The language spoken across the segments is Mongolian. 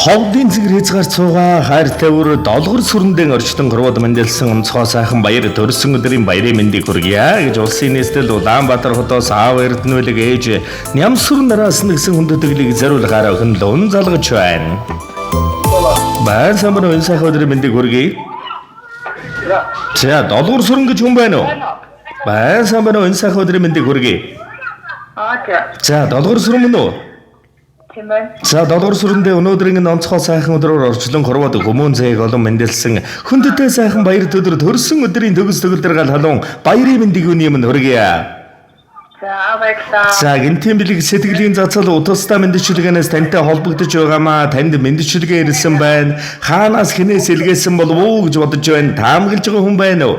Ховдын цэгэр хязгаарч цуугаа хайртай бүр долгор сүрэндэн орчлон хорвоод мандалсан онцгой сайхан баяр төрсөн өдрийн баярын мэндийг хүргье гэж улсын нийслэл Улаанбаатар хотоос аав эрдэнэлэг ээж нямсүр нараас нэгсэн хүндэтгэлийг зориулгаараа өхөн лун залгаж байна. Баяр самбар энэ сайхан өдрийн мэндийг хүргье. За долгор сүрэн гэж хүн байна уу? Баяр самбар энэ сайхан өдрийн мэндийг хүргье. За долгор сүрэн мөн үү? За долгор сүрэндээ өнөөдрийн онцгой сайхан өдрөөр орчлон хорвоод хүмүүн зээг олон мэндэлсэн хүндэтэй сайхан баяр өдөр төрсөн өдрийн төгс төгөлдөр гал халуун баярын мэндийг үнийм нь хүргье. За гинтийн бэлэг сэтгэлийн зацал утастай мэндчилгээнээс тантай холбогдож байгаамаа танд мэндчилгээ ирсэн байна. Хаанаас хинээс илгээсэн болов уу гэж бодож байна. Таамаглаж байгаа хүн байна уу?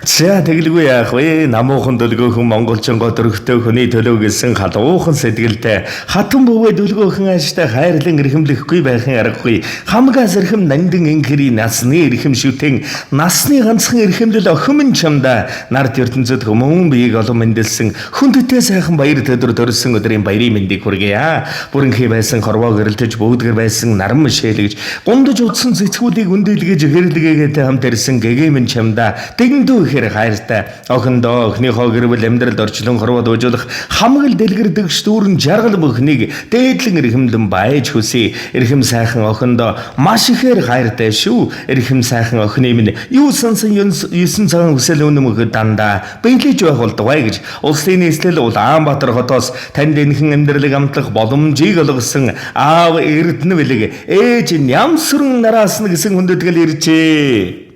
За тэгэлгүй яах вэ? Намуухан дөлгөөхөн монголчонгоо дөрөвтэй хүний төлөө гэлсэн халуухан сэтгэлтэй хатан бөвөө дөлгөөхөн ааштай хайрлан эрхэмлэхгүй байхын аргагүй хамгаас эрхэм нандин инхри насны эрхэм шүтэн насны ганцхан эрхэмлэл охин чамда нарт ертөнцөд хүмүүн биеийг олон мэндэлсэн хүндэтэй сайхан баяр өдөр төрсөн өдрийн баярын мэндийг хүргье. Бүрэнхий байсан хорвоо гэрэлтэж бөөдгөр байсан наран мишээлгэж гундаж удсан цэцгүүдийг өндөлгөж хэрлэгээтэй хамт ирсэн гэгээмэн чамда тэгэндүү ихэр хайртай охиндоо охиныхоо гэрвэл амьдралд орчлон хорвоод уужуулах хамгал дэлгэр дэгш дүүрэн жаргал бүхнийг дээдлэн эрхэмлэн байж хүсье. Эрхэм сайхан охиндоо маш ихээр хайртай шүү. Эрхэм сайхан охины минь юу сансан 9 цагаан хүсэл өнөмөх дандаа бэлэж байх болдгоо гэж улсын нийслэл Улаанбаатар хотоос танд энхэн амьдралыг амтлах боломжийг олгосон аав эрдэнэлэг ээж нямсүрэн нараас нь гэсэн хүндэтгэл иржээ.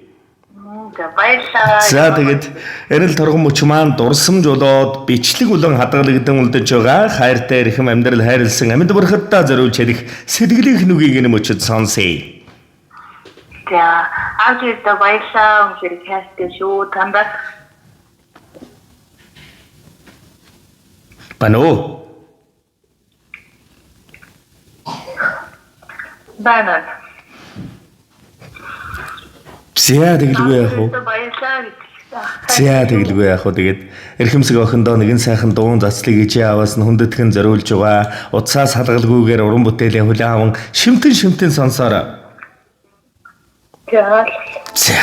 За тэгээд эрэл торгон мөч маань дурсамж болоод бичлэг улан хадгалагдсан үлдэж байгаа хайртай эрхэм амьдрал хайрлсан амьд бурхадтай зориулж хэлэх сэтгэлийн нүгийг нь мөчөд сонсъё. За аажида баярлалаа өмчрэг хайртай шүү тандаа. Бано. Бано. За тэгэлгүй яах вэ? За тэгэлгүй яах вэ? Тэгээд эрхэмсэг охиндоо нэгэн сайхан дуун зацлыг ижээ аваас нь хүндэтгэн зориулж байгаа. Утсаас халгалгүйгээр уран бүтээлийн хүлээвэн шимтэн сонсороо. За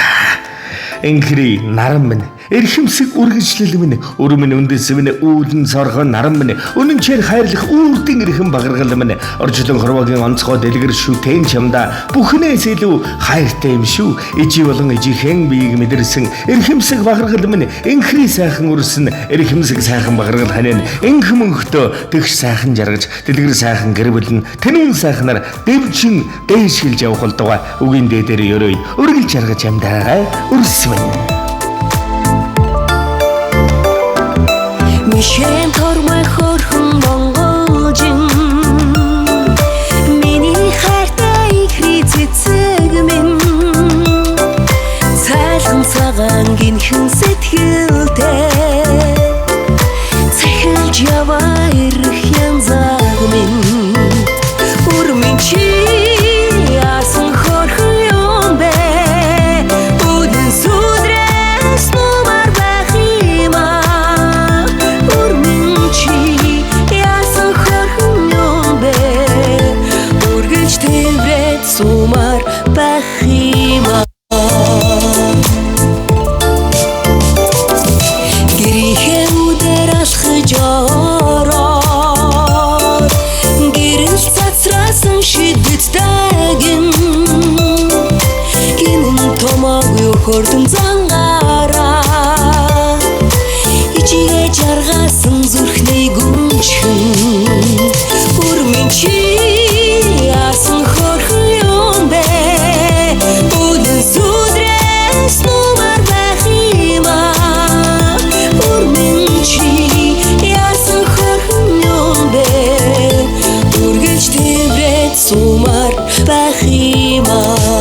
инхри наран минь эрхэмсэг үргэлжлэл минь өр минь үндэс минь үүлэн сорхон наран минь үнэнчээр хайрлах үрдийн эрхэм багаргал минь оржлон хорвогийн онцгой дэлгэр шүтэн чамда бүхнээс илүү хайртай юм шүү. Ижи болон ижихэн биеийг мэдэрсэн эрхэмсэг багаргал минь инхри сайхан үрсэн эрхэмсэг сайхан багаргал ханаа инхэм өнгөтөө тэгш сайхан жаргаж дэлгэр сайхан гэрвэлэн тэнэн сайхнаар дэвчин дээшгэлж явах болдгоо үгийн дээдэр өрөөй өргөл жаргаж амдаа үрс Мишэн тормой хорхон монголжин миний хайртай ихри цэцэг минь цайлхан цагаан гинхэн сэтгэлтэй цэхэлж яваа ирэх янзаг минь үр минь чи яасан хорхон юм бэ үдэн сүдрээс нумар байх юм аа үр минь чи яасан хорхон юм бэ үргэлж тэврээд сумар байх юм аа Хөрдөн зангаараа ичигээ жаргасан зүрхний гүншин үр минь чи яасан хорхон юм бэ үдэн сүдрээс нумар байх юм аа үр минь чи яасан хорхон юм бэ үргэлж тэврээд сумар байх юм аа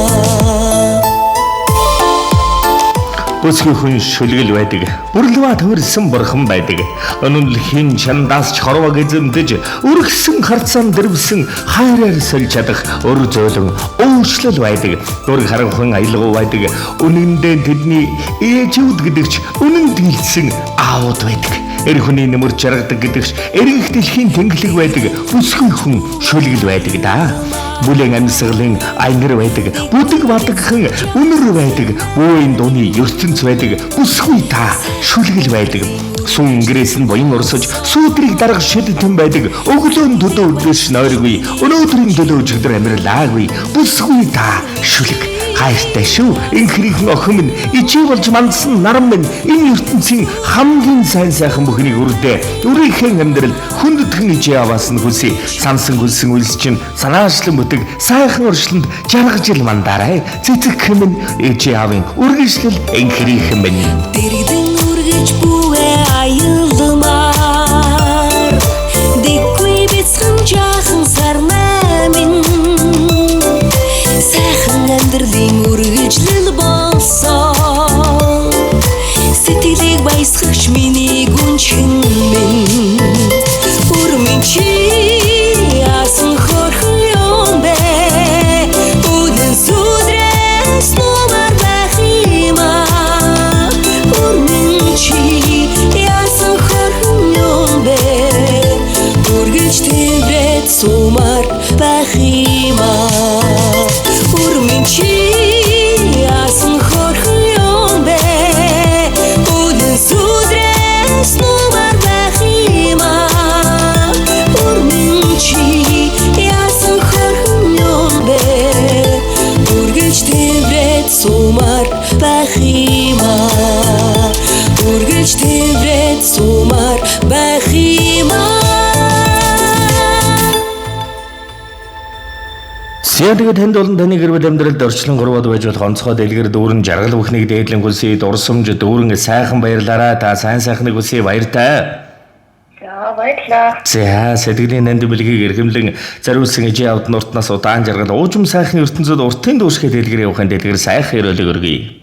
Бүсгүй хүн шүлгэл байдаг. Бүрлэва төрсөн бурхан байдаг. Өнөөлхийн чандаас ч хорвог эзэмдэж, өргөсөн харцан дэрвсэн хайраар сольж чадах өр зөөлөн уучлал байдаг. Дүр харанхан аялгау байдаг. Үнэндээ тэдний ээжүүд гэдэгч үнэн дийлсэн аауд байдаг. Эр хүний нэмэр жаргадаг гэдэгч эргэх дэлхийн тэнглэг байдаг. Бүсгүй хүн шүлгэл байдаг да. Бүлээн амьсгалын ангар байдаг. Бүдэг бадагхан үнэр байдаг. Бууийн дууны ертөнц байдаг. Бүсгүй та шүлгэл байдаг. Сүн гэрээс нь буян урсаж сүүдрийг дарга шидтэн байдаг. Өглөөний төлөө өдрөөс нойргүй. Өнөөдрийн төлөө өчигдөр амьдралаагүй. Бүсгүй та шүлэг. Хайртай шүү. Инхрийн охин минь ичээ болж мандсан наран минь энэ ертөнцийн хамгийн сайхан бүхнийг үрдээ. Өрийнхээ амьдрал хүндэтгэн ичээ аваас нь хүсье. Сансан хүлсэн үйлс чинь санаачлан бүтэг сайхан оршлонд жаргаж ил мандаарай. Цэцэг минь ичээ авын үргэлжлэл инхрийн минь. Дэрэгдэн үргэж бүвэ аялмаар Дэггүй бицхэн жаахан сарнаа минь Сайхан амьдралын үргэлжлэл болсон Сэтгэлийг баясгагч миний гүнчин минь Үрмэн чи яасан хорхон юм бэ Үдэн сүдрээс нумар байх юм аа Үрмэн чи яасан хорхон юм бэ Үргэлж тэврээд сумар байх юм аа Үрмэн чи яасан хорхон юм бэ Үдэн сүдрээс нумар байх юм аа Үрмэн чи яасан хорхон юм бэ Үргэлж тэврээд сумар байх юм аа Үргэлж тэврээд сумар байх юм аа Сэтгэл тэнд болон таны гэр бүл амьдралд орчлон гурваад байж болох онцгой дэлгэр дүүрэн жаргал бүхнийг дээдлэн хүсье. Дурсамж дүүрэн сайхан баярлаарай. Та сайхныг хүсье. Баяртай. За баярлалаа. За сэтгэлийн нанд бэлгийг эрхэмлэн зариулсан ижээ авд нуртнаас удаан жаргал уужим сайхны ертөнцид уртын дүүшгээ дэлгэр явахын дэлгэр сайхан өрөөлөг өргөе.